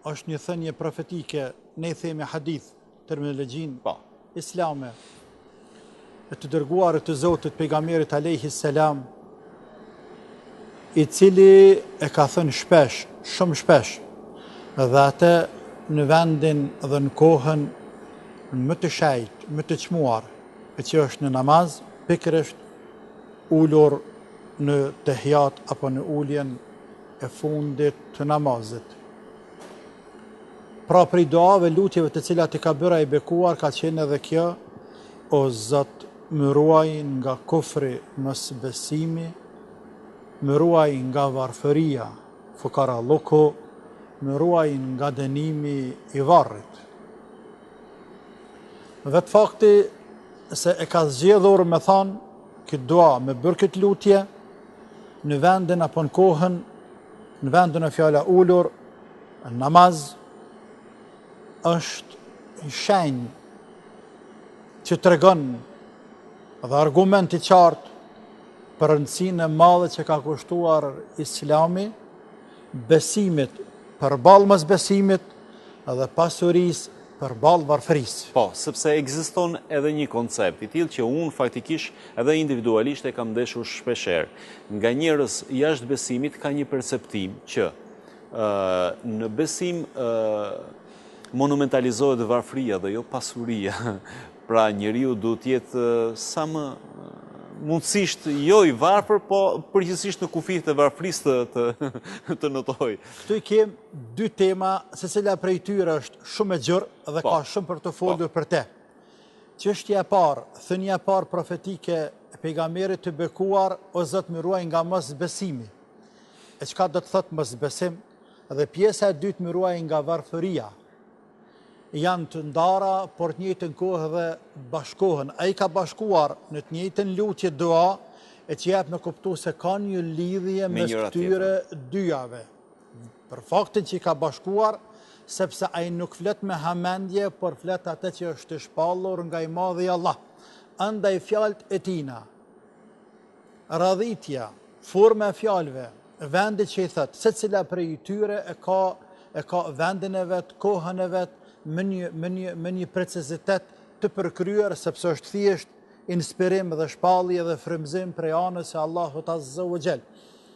është një thënie profetike, ne i themi hadith, terminologjin islame, e të dërguarit të Zotit pejgamberit alayhi salam, i cili e ka thënë shpesh, shumë shpesh, dhe atë në vendin dhe në kohën më të shajt, më të çmuar, e që është në namaz, pikërisht ulur në tehijat apo në uljen e fundit të namazit. Pra prej duave lutjeve të cilat i ka bërë ai bekuar ka qenë edhe kjo: o Zot, më ruaj nga kufri, mos besimi, më ruaj nga varfëria, fukaralluku, më ruaj nga dënimi i varrit. Vetë fakti se e ka zgjedhur me thonë këtë dua, me bërë këtë lutje, në vendin apo në kohën, në vendin e fjala ulur, në namaz, është shenjë që tregon dhe argument i qartë për rëndësinë e madhe që ka kushtuar Islami besimit përballë mosbesimit dhe pasurisë përballë varfërisë. Po, sepse ekziston edhe një koncept i tillë që unë faktikisht edhe individualisht e kam ndeshur shpeshherë. Nga njerëz jashtë besimit ka një perceptim që në besim monumentalizohet varfëria dhe jo pasuria. Pra njeriu duhet të jetë sa më mundësisht jo i varfër, po përgjithsisht në kufijtë e varfërisë të notoj. Këtu i kem dy tema, secila prej tyre është shumë e gjerë dhe ka shumë për të folur për te. Çështja e parë, thënia e parë profetike e pejgamberit të bekuar: o Zot, më ruaj nga mosbesimi. E çka do të thotë mosbesim? Dhe pjesa e dytë, më ruaj nga varfëria. Janë të ndara, por të njëjtën kohë dhe bashkohen. Ai ka bashkuar në të njëjtën lutje dua, e që jep me kuptu se ka një lidhje mes këtyre dyjave. Për faktin që i ka bashkuar, sepse ai nuk flet me hamendje, por flet atë që është i shpallur nga i madhi Allah. Andaj fjalët e tina, radhitja, forma e fjalëve, vendit që i thot, secila prej tyre e ka vendin e vet, kohën e vet, me një precizitet të përkryer, sepse është thjesht inspirim dhe shpallje dhe frymëzim prej anës së Allahut Azza wa Jall.